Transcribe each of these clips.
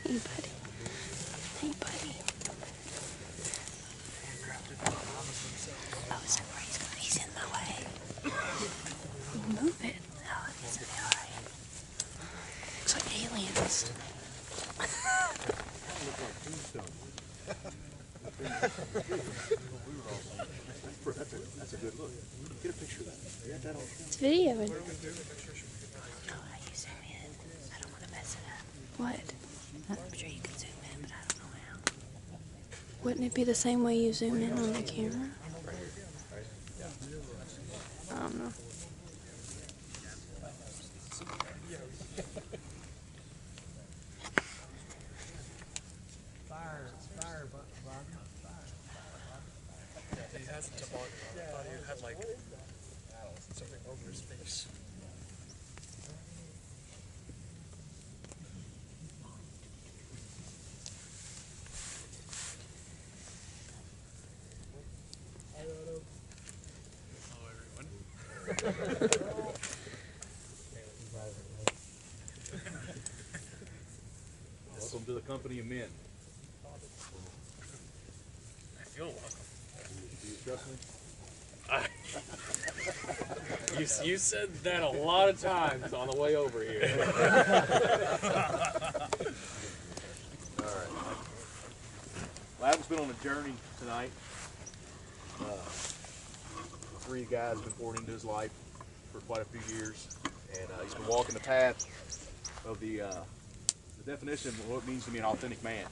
Hey, buddy. Hey, buddy. Oh, is that where he's going? He's in my way. Move it. Oh, he's in the way. Looks like aliens. That's a good look. Get a picture of that. Got that on It's videoing. No, how you zoom in. I don't want to mess it up. What? I'm sure you can zoom in, but I don't know how. Wouldn't it be the same way you zoom in on the camera? I don't know. He has a toboggan on. I thought he had like something over his face. Hello, everyone. Welcome to the company of men. I feel welcome. Do you trust me? You said that a lot of times on the way over here. Alright. Well, Adam's been on a journey tonight. Three guys have been pouring into his life for quite a few years. And he's been walking the path of the definition of what it means to be an authentic man.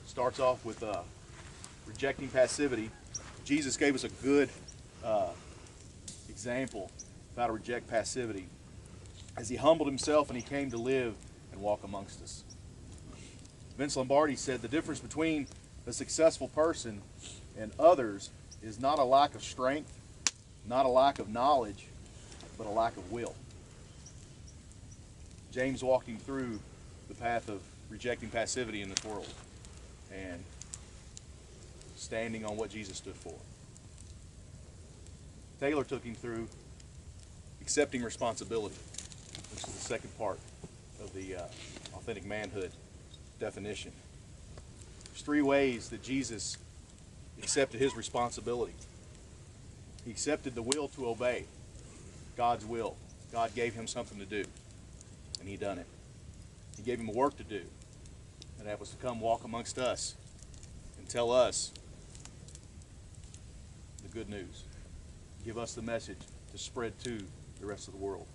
Starts off with rejecting passivity. Jesus gave us a good example of how to reject passivity as he humbled himself and he came to live and walk amongst us. Vince Lombardi said the difference between a successful person and others is not a lack of strength, not a lack of knowledge, but a lack of will. James walking through the path of rejecting passivity in this world and standing on what Jesus stood for. Taylor took him through accepting responsibility, which is the second part of the authentic manhood definition. There's three ways that Jesus accepted his responsibility. He accepted the will to obey God's will. God gave him something to do, and he done it. He gave him a work to do, and that was to come walk amongst us and tell us the good news. Give us the message to spread to the rest of the world.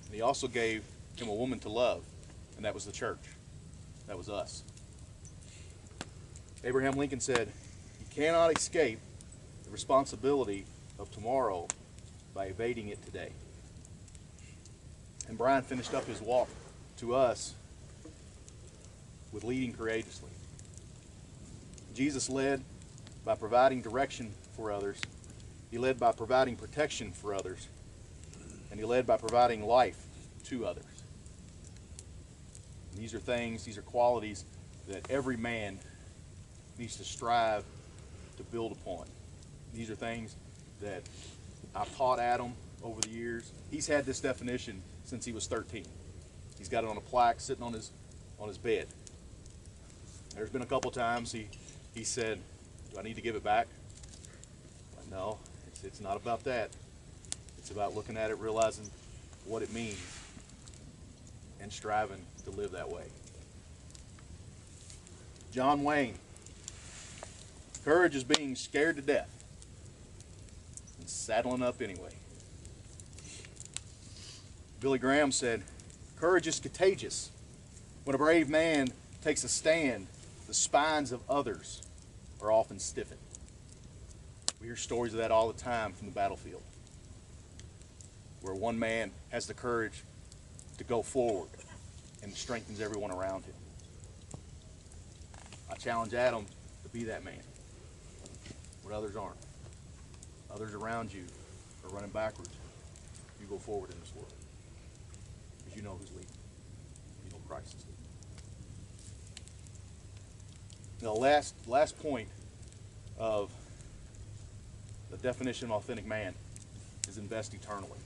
And he also gave him a woman to love, and that was the church. That was us. Abraham Lincoln said, "You cannot escape the responsibility of tomorrow by evading it today." And Brian finished up his walk to us with leading courageously. Jesus led by providing direction for others. He led by providing protection for others. And he led by providing life to others. And these are things, these are qualities that every man needs to strive to build upon. These are things that I've taught Adam over the years. He's had this definition since he was 13. He's got it on a plaque sitting on his bed. There's been a couple times he said, "Do I need to give it back?" No, it's not about that. It's about looking at it, realizing what it means, and striving to live that way. John Wayne, courage is being scared to death and saddling up anyway. Billy Graham said, courage is contagious. When a brave man takes a stand, the spines of others are often stiffened. We hear stories of that all the time from the battlefield, where one man has the courage to go forward and strengthens everyone around him. I challenge Adam to be that man, when others aren't. Others around you are running backwards. You go forward in this world, because you know who's leading. You know Christ is leading. The last point of the definition of authentic man is invest eternally.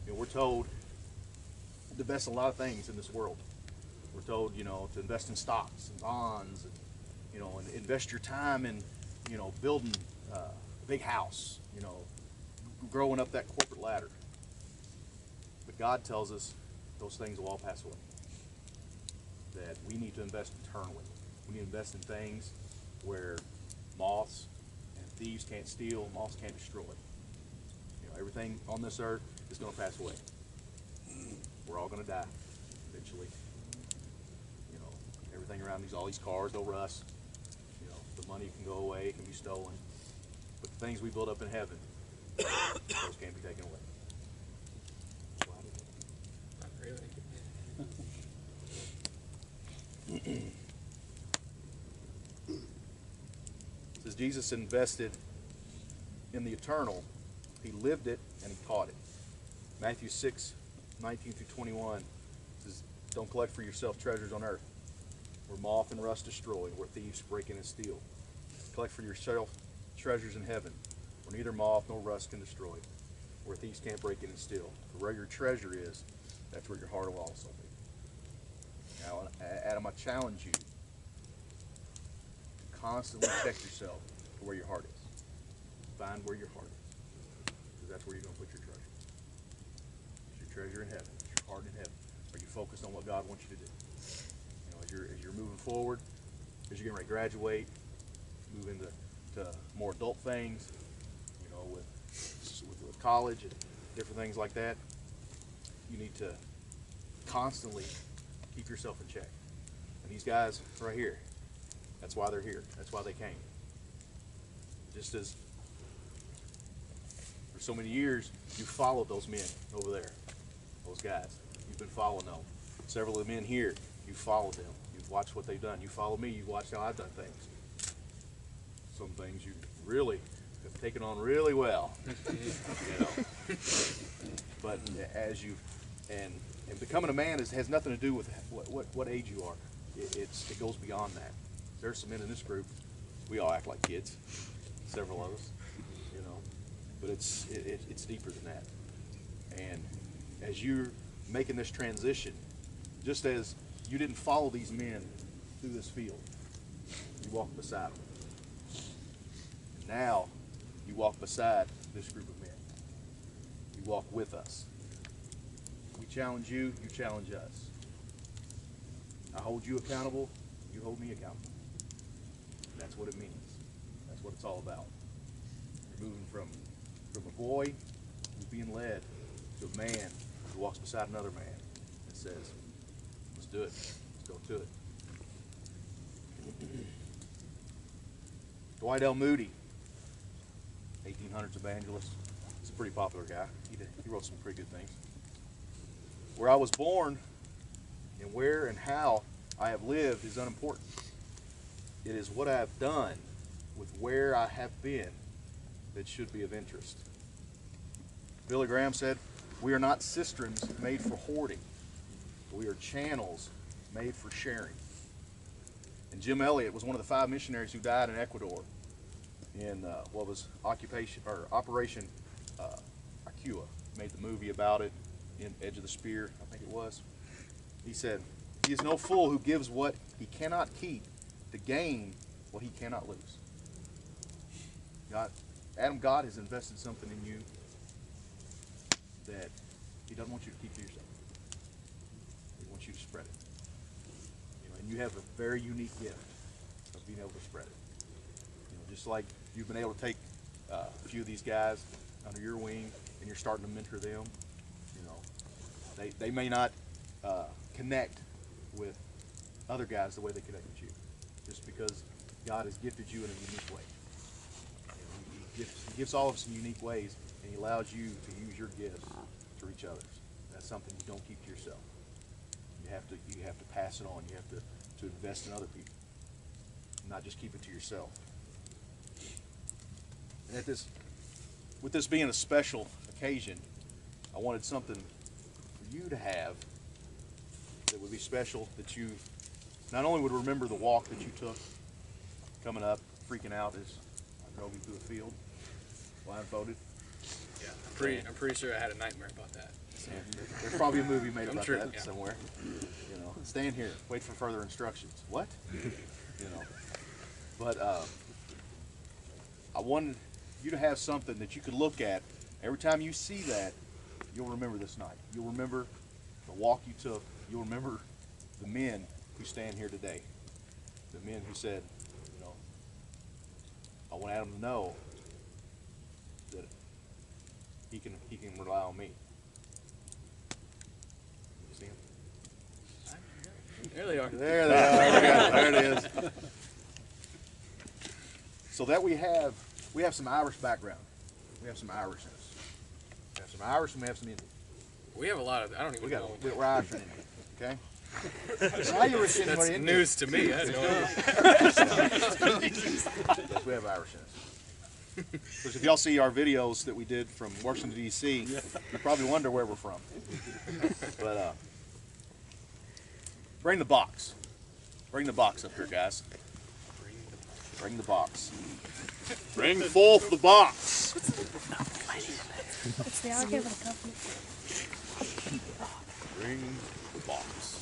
You know, we're told to invest a lot of things in this world. We're told, you know, to invest in stocks and bonds, and, you know, and invest your time in, you know, building a big house, you know, growing up that corporate ladder. But God tells us those things will all pass away. That we need to invest eternally. We need to invest in things where moths and thieves can't steal, moths can't destroy. You know, everything on this earth is going to pass away. We're all going to die eventually. You know, everything around all these cars, they'll rust. You know, the money can go away, it can be stolen. But the things we build up in heaven, those can't be taken away. Not really. It says Jesus invested in the eternal. He lived it and he taught it. Matthew 6:19-21 says, don't collect for yourself treasures on earth, where moth and rust destroy, where thieves break in and steal. Collect for yourself treasures in heaven, where neither moth nor rust can destroy, where thieves can't break in and steal. For where your treasure is, that's where your heart will also be. Now, Adam, I challenge you to constantly check yourself for where your heart is. Find where your heart is, because that's where you're going to put your treasure. It's your treasure in heaven. It's your heart in heaven. Are you focused on what God wants you to do? You know, as you're moving forward, as you're getting ready to graduate, move into more adult things, you know, with college and different things like that, you need to constantly keep yourself in check. And these guys right here, that's why they're here. That's why they came. Just as for so many years, you followed those men over there, those guys. You've been following them. Several of the men here, you followed them. You've watched what they've done. You followed me. You've watched how I've done things. Some things you really have taken on really well, you know. But as you and becoming a man has nothing to do with what age you are. It goes beyond that. There's some men in this group. We all act like kids. Several of us, you know. But it's deeper than that. And as you're making this transition, just as you didn't follow these men through this field, you walked beside them. And now you walk beside this group of men. You walk with us. We challenge you, you challenge us. I hold you accountable, you hold me accountable. That's what it means. That's what it's all about. You're moving from a boy who's being led to a man who walks beside another man and says, let's do it. Let's go to it. Dwight L. Moody, 1800s evangelist. He's a pretty popular guy. He wrote some pretty good things. Where I was born and where and how I have lived is unimportant. It is what I have done with where I have been that should be of interest. Billy Graham said, we are not cisterns made for hoarding. We are channels made for sharing. And Jim Elliot was one of the 5 missionaries who died in Ecuador in what was Operation Aquila. Made the movie about it in Edge of the Spear, I think it was. He said, he is no fool who gives what he cannot keep to gain what he cannot lose. God has invested something in you that he doesn't want you to keep to yourself. He wants you to spread it. You know, and you have a very unique gift of being able to spread it. You know, just like you've been able to take a few of these guys under your wing and you're starting to mentor them. You know, they may not connect with other guys the way they connect with you, just because God has gifted you in a unique way. You know, he gives all of us in unique ways, and he allows you to use your gifts to reach others. That's something you don't keep to yourself. You have to pass it on. You have to invest in other people, not just keep it to yourself. And with this being a special occasion, I wanted something for you to have that would be special, that you not only would remember the walk that you took coming up, freaking out as I drove you through a field, blindfolded. Yeah, I'm pretty sure I had a nightmare about that. And there's probably a movie made about sure, that yeah. somewhere. You know, stand here, wait for further instructions. What? You know. But I wanted you to have something that you could look at. Every time you see that, you'll remember this night. You'll remember the walk you took. You'll remember the men who stand here today. The men who said, you know, I want Adam to know that he can rely on me. You see him? There they are. There they are. There it is. So that we have some Irish background. We have some Irishness. We have some Irish and we have some Indian. We have a lot of. I don't even know. We're Irish and Indian. Okay. Irish and That's Indian. news to me. I had no idea. Yes, we have Irishness. Because if y'all see our videos that we did from Washington D.C., you probably wonder where we're from. But bring the box. Bring the box up here, guys. Bring the box. Bring forth the box. It's the archive of the company. Bring the box.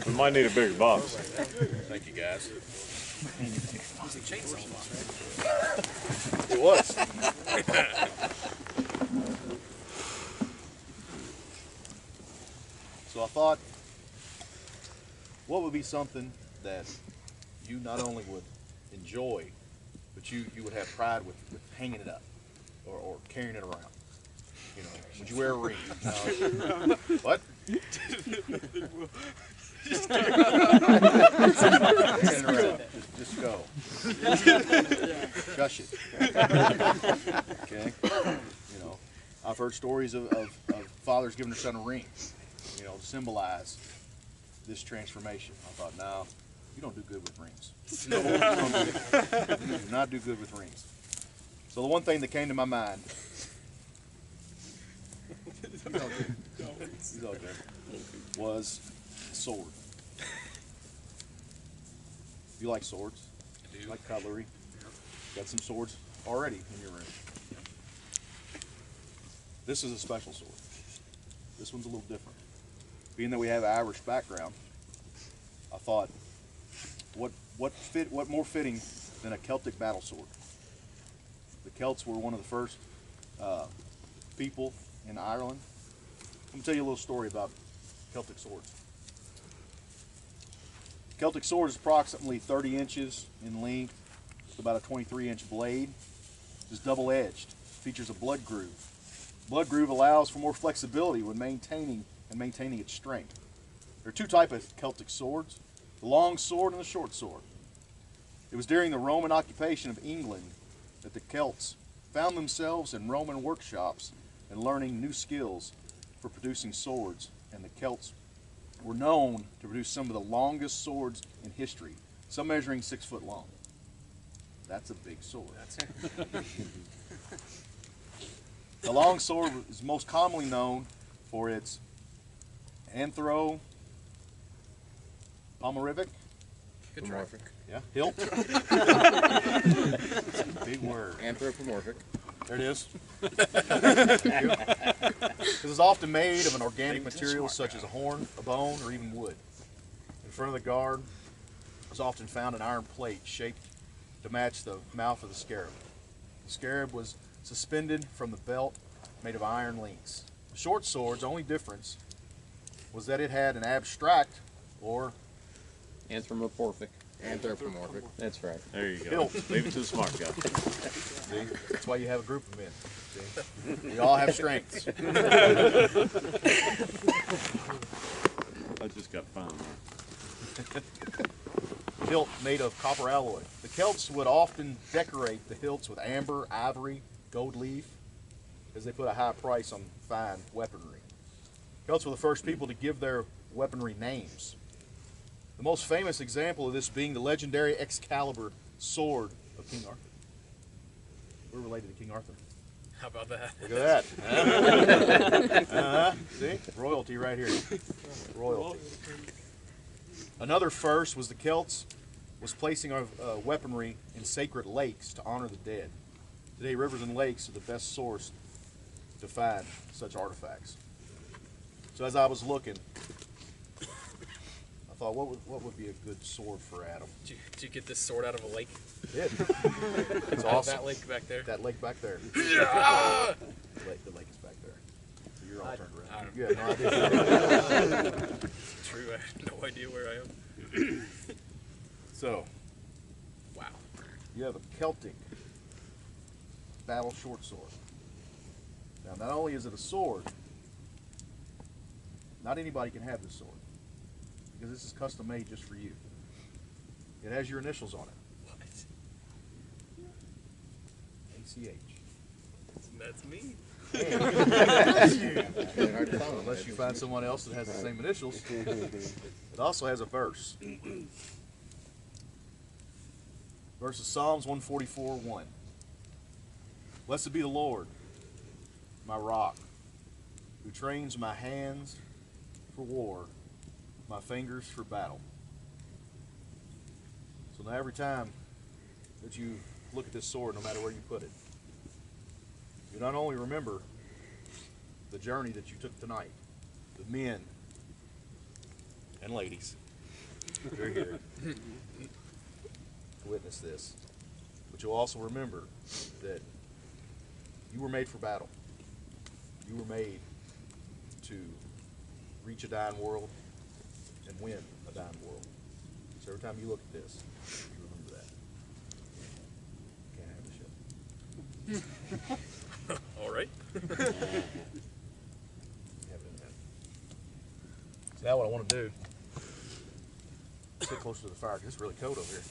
We might need a bigger box. Thank you, guys. It's a chainsaw box, right? It was. So I thought, what would be something that you not only would enjoy, but you would have pride with hanging it up or carrying it around? You know, would you wear a ring? What? Carrying it around. Just go. Gush it. Okay. You know, I've heard stories of fathers giving their son a ring, you know, to symbolize this transformation. I thought, no, you don't do good with rings. You do not do good with rings. So the one thing that came to my mind, he's all good, was a sword. You like swords? I do. You like cutlery? Got some swords already in your room. This is a special sword. This one's a little different. Being that we have an Irish background, I thought, what more fitting than a Celtic battle sword? The Celts were one of the first people in Ireland. Let me tell you a little story about Celtic swords. Celtic sword is approximately 30 inches in length, with about a 23-inch blade. It's double-edged. Features a blood groove. Blood groove allows for more flexibility when maintaining its strength. There are two types of Celtic swords: the long sword and the short sword. It was during the Roman occupation of England that the Celts found themselves in Roman workshops and learning new skills for producing swords, and the Celts were known to produce some of the longest swords in history, some measuring 6 foot long. That's a big sword. The long sword is most commonly known for its anthropomorphic, Good try. yeah, hilt. Big word. Anthropomorphic. There it is. This is often made of an organic material such as a horn, a bone, or even wood. In front of the guard was often found an iron plate shaped to match the mouth of the scarab. The scarab was suspended from the belt made of iron links. The short sword's only difference was that it had an abstract or Anthropomorphic. Anthropomorphic. That's right. There you go. hilt. Leave it to the smart guy. See? That's why you have a group of men. See? We all have strengths. I just got fun. Hilt made of copper alloy. The Celts would often decorate the hilts with amber, ivory, gold leaf, as they put a high price on fine weaponry. Celts were the first people to give their weaponry names. The most famous example of this being the legendary Excalibur sword of King Arthur. We're related to King Arthur. How about that? Look at that. See? Royalty right here. Royalty. Another first was the Celts was placing our weaponry in sacred lakes to honor the dead. Today, rivers and lakes are the best source to find such artifacts. So as I was looking, I thought, what would be a good sword for Adam? Did you get this sword out of a lake? I did. It's Out of awesome. that lake back there? That lake back there. Yeah! The lake is back there. So you're all turned I around. don't- You have no idea. True, I have no idea where I am. So, Wow. you have a Celtic battle short sword. Now, not only is it a sword, not anybody can have this sword, because this is custom made just for you. It has your initials on it. What? ACH. That's me. Unless you find someone else that has the same initials. It also has a verse. Verse of Psalms 144:1. Blessed be the Lord, my rock, who trains my hands for war, my fingers for battle. So now every time that you look at this sword, no matter where you put it, you not only remember the journey that you took tonight, the men and ladies who are here to witness this, but you'll also remember that you were made for battle. You were made to reach a dying world and win a dying world. So every time you look at this, you remember that. Can't have the shit. All right. Have it in that. So now what I want to do, sit closer to the fire, 'cause it's really cold over here.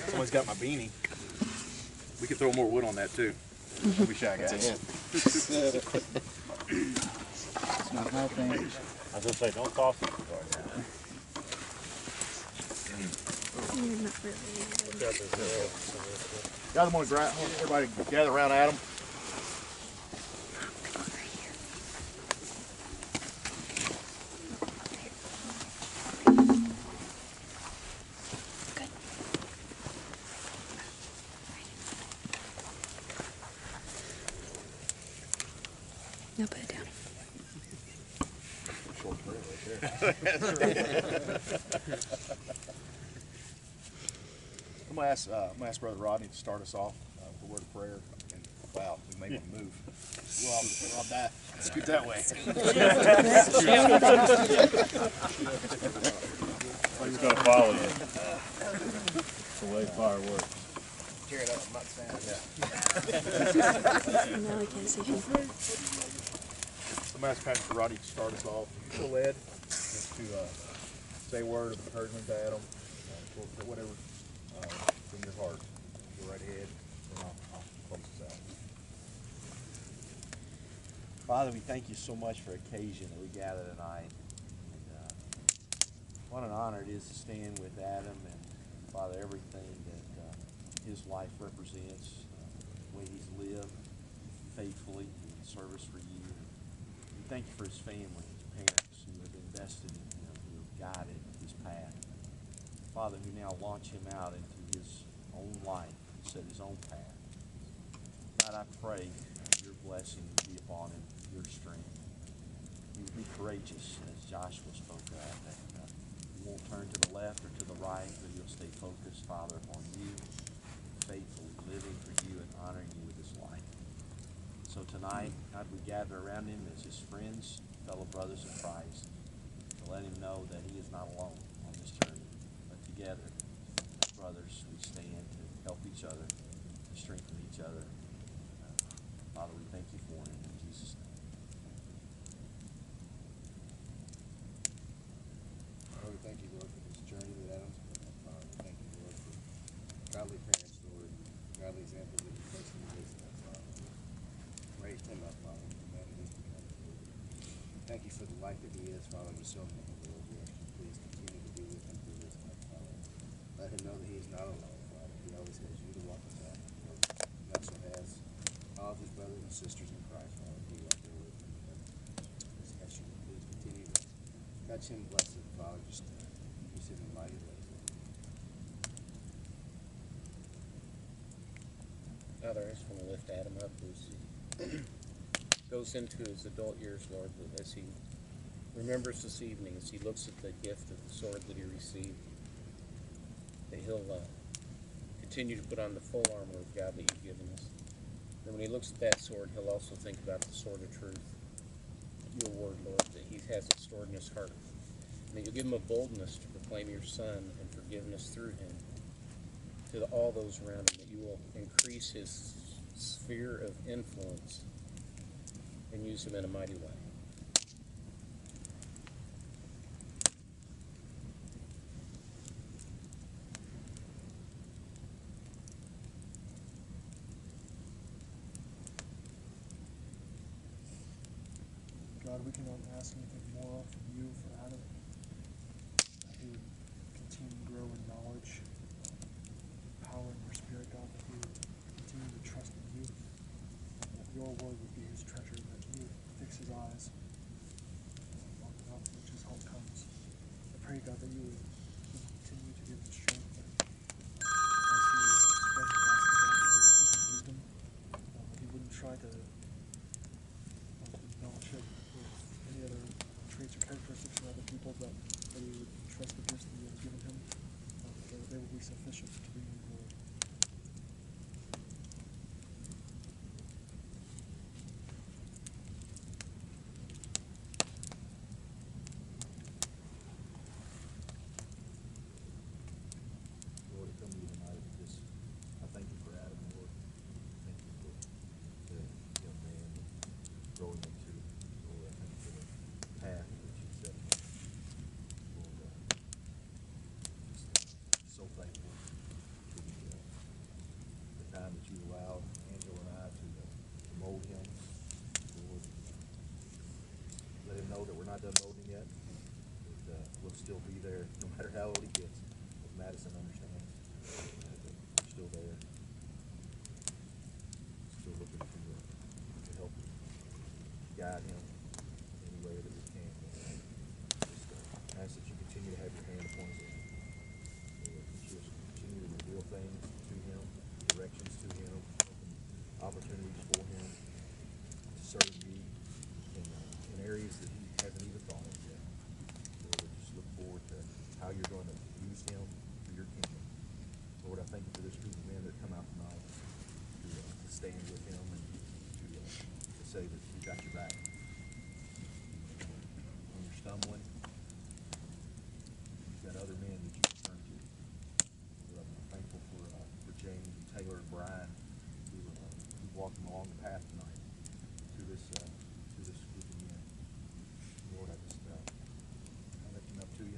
Someone's got my beanie. We could throw more wood on that too. Don't be shy, guys. It's not my thing. I was gonna say, don't toss it. You're not really. Guys, I want to everybody gather around Adam. No, put it down. Short prayer right there. I'm gonna ask Brother Rodney to start us off with a word of prayer. And wow, we made one move. Well, I'll die. Scoot that way. He's gonna follow you. That's the way fire works. Tear it up. I'm not standing. Now I can't see him. I'm gonna ask Pastor Rodney to start us off. Feel led just to say a word of encouragement to Adam, for whatever from your heart. Go right ahead, and I'll close this out. Father, we thank you so much for the occasion that we gather tonight. And, what an honor it is to stand with Adam and Father, everything that his life represents, the way he's lived faithfully in service for you. We thank you for his family, his parents who have invested in him, who have guided his path. Father, who now launch him out into his own life and set his own path. God, I pray your blessing would be upon him, your strength. He would be courageous, as Joshua spoke of, that he won't turn to the left or to the right, but he'll stay focused, Father, upon you, faithfully living for you and honoring you with his life. So tonight, God, we gather around him as his friends, fellow brothers in Christ, to let him know that he is not alone on this journey, but together, as brothers, we stand to help each other, to strengthen each other. Father, we thank you for him in Jesus' name. Lord, we thank you, Lord, for this journey that Adam's been on, Father. We thank you, Lord, for godly parents, Lord, and godly examples that you placed in his life, Father. Raised him up, Father, and the man that he's become, Lord. Thank you for the life that he is, Father, to show him, Lord. We ask you, please continue to be with him through his life, Father. Let him know that he is not alone, Father. He always has you to walk with him, Lord. He also has all of his brothers and sisters in Christ, Father, who are there with him. Just ask you to please continue to touch him, bless him, Father. Just use him in mighty ways. Father, I just want to lift Adam up as he goes into his adult years, Lord, as he remembers this evening as he looks at the gift of the sword that he received, that he'll continue to put on the full armor of God that you've given us. And when he looks at that sword, he'll also think about the sword of truth, your word, Lord, that he has it stored in his heart. And that you'll give him a boldness to proclaim your Son and forgiveness through him to all those around him, that you will increase his sphere of influence and use him in a mighty way. God, we cannot ask anything more from you for Adam. That he would continue to grow in knowledge, power in your spirit, God, that he would continue to trust in you, that your word would be his treasure, that he would fix his eyes on the mountain which his help comes. I pray, God, that you would continue to give him strength, that as he spends the gospel, God, that you would give him wisdom, that he wouldn't try to embellish it with any other traits or characteristics of other people, but that he would trust the gifts that you have given him, that they will be sufficient to bring you glory. Lord, I come to you tonight and just, I thank you for Adam, Lord. Thank you for the young man growing into, Lord, I thank you for the path that you set him on. Lord, just so thankful for the time that you allowed Angela and I to mold him. Lord, let him know that we're not done molding yet, that we'll still be there no matter how old he gets. As Madison understands, that we're still there, still looking to help him, guide him in any way that we can. Just ask that you continue to have your hand upon his life. Lord, that you just continue to reveal things to him, directions to him, open opportunities for him to serve you in areas that he hasn't even thought of yet. Lord, I just look forward to how you're going to use him for your kingdom. Lord, I thank you for this group of men that come out tonight to stand with him and to say that you got your back. When you're stumbling, you've got other men that you can turn to. Lord, I'm thankful for James and Taylor and Brian who walked along the path tonight to this group of men. Lord, I just I lift him up to you.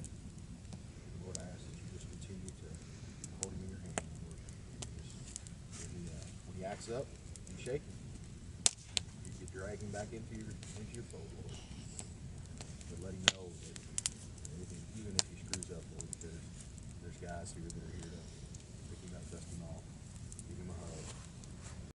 Lord, I ask that you just continue to hold him in your hand, Lord. Just when he acts up, you shake him. You drag him back into your fold, Lord. But let him know that even if he screws up, Lord, there's guys here that